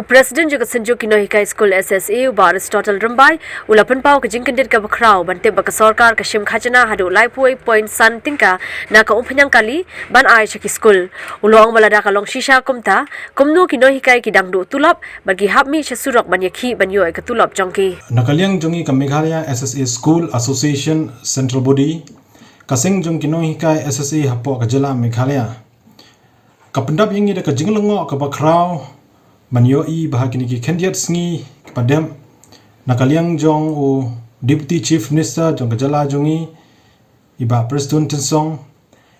Presiden juga synjuk Nonghikai skul SSA aristotle rymbai ula pynpaw ke jingkyndit ke khraw bante ba sorkar ke Shim Khajna haduh laipui point san tyngka na ka Umphniang kali ban ai chaki skul ulong Lada ka long shisha kumta kumno ki Nonghikai ki dangdu Tulop bagi hapmi surok ban iakhih ban yo ke Tulop jongki nakaliang jongi ka Meghalaya SSA School Association Central Body kasing jong ki Nonghikai SSA hapo ka jela Meghalaya kapendap yangi de ka jinglengo ka ba khraw Manyoi bahagini ki kandidat sngi kepadam nakaliang jong o Deputy Chief Minister jong kejala jongi iba Presiden tensong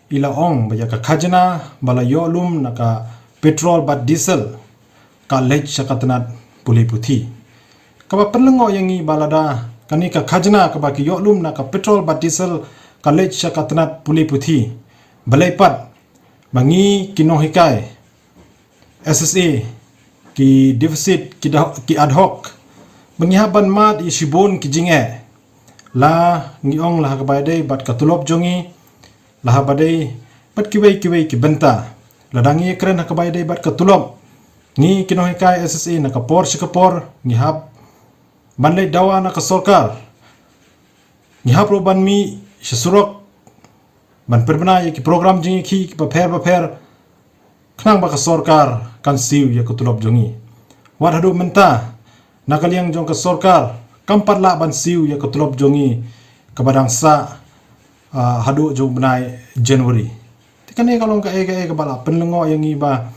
ila ong baya ka khajna bala yolum naka petrol bat diesel ka lech syakatanat puli puthi kaba penlengo yangi balada kani ka khajna kaba ki yolum naka petrol bat diesel ka lech syakatanat puli puthi Balei pat bangi Nonghikai SSA ki defisit ki ad hoc mengihaban mat isibon ki jinge la ngiong lah kabadai bat ka Tulop jongi lah badai bat kiwei ki benta ladangi kren ha kabadai bat ka Tulop ni ki Nonghikai SSA na ka por sikapor ngihap banlei dawa na ka sorkar ngihap roban mi surok ban perbena ye ki program jingi ki paper kenang ba ka sorkar kan siu ya ke Tulop jongi wat haduh menta nakaliang jong ke sorkar kampat la ban siu ya ke Tulop jongi ke badang sa haduh jong benai Januari tikane kalau ka ke bala penlengo yang iba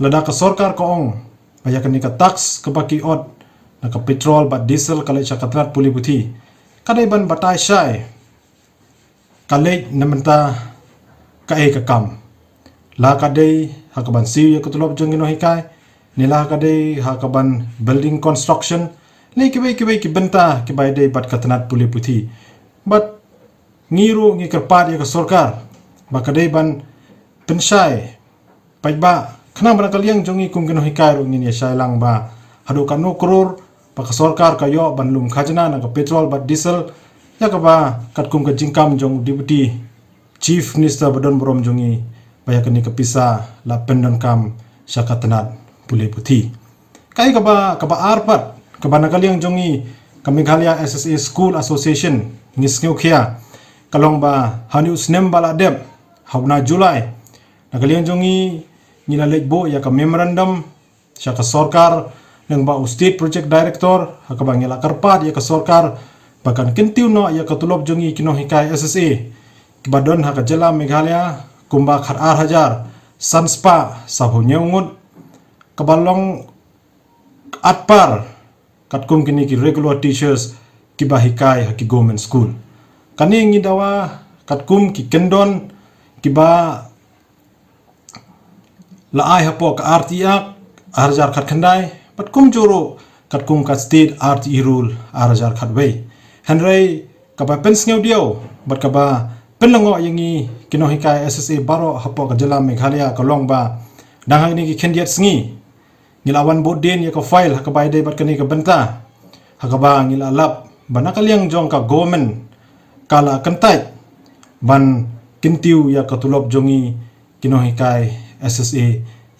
lada ke sorkar ko ong baya kani ka tax ke baki od na ka petrol bat diesel kale chakatrat puli puthi kadai ban batai syai kale namenta ka kam la kadai hakaban siu ya ke Tulop jongi Nonghikai nila kadai hakaban building construction le kibai ki benta ki bai dei bat katanat puli puthi bat ngiru ngi kerpat ya ke sorkar ba kadai ban pensai paiba khana ban kaliang jongi kum Nonghikai ro ngi ya lang ba haduh kan no kror ba ka sorkar ka yo ban lum khajna na ka petrol bat diesel ya ka ba kat kum ka jingkam jong deputy chief minister badon borom jongi baya kini kepisa la pendon kam syakatanat puli puthi kai kaba arpat kaba nakaliang jongi ka Meghalaya SSA School Association ngisngeu khia kalong ba hanu snem bala deb hauna Julai nakaliang jongi ngila lejbo ya ka memorandum syaka sorkar nang ba state project director hakaba ngila karpat ya ka sorkar bahkan kentiu no ya ka Tulop jongi ki Nonghikai SSA kibadon ha ka jela Meghalaya kumba khar hajar sanspa sabu nyeungut kabalong atpar katkum kini ki regular teachers ki bahikai haki government school kani ngidawa katkum ki kendon ki ba laai hapo ka artiak arjar khat khandai patkum joro katkum ka state RTE rule arjar khatwei henrei ka ba pensngeu dio bat ka ba penlengo yangi ki Nonghikai SSA baro hapo ka jela Meghalaya kalong ba danghang ni ki kandidat sngi ngilawan bodin ya ka file ha ka bai dei bat kani ka benta ha ka ba ngilalap banakaliang jong ka government kala kentai ban kintiu ya ka Tulop jongi ki Nonghikai SSA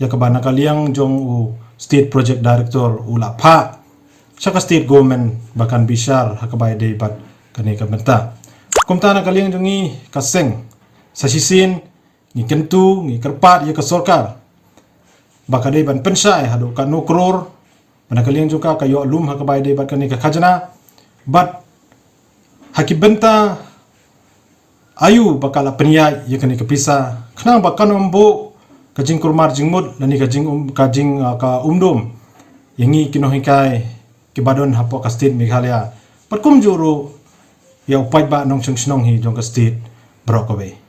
ya ka banakaliang jong u state project director ula pha saka state government bahkan bisar ha ka bai dei bat kani ka benta kumta nakaliang jongi kaseng sa sisin ni kentu ni kerpat ya ke sorkar bakadai ban pensai haduh kan no kror manakaliang juga kayo lum hakabai dei bat kani ka khajna bat hakibenta ayu bakala peniai ya kani kepisa khnang bakan ombo kajing kurmar jingmud lani kajing ka umdum yangi ki Nonghikai ki badon hapo ka state Meghalaya patkum juru ya upai ba nong chung hi jong ka state brokawe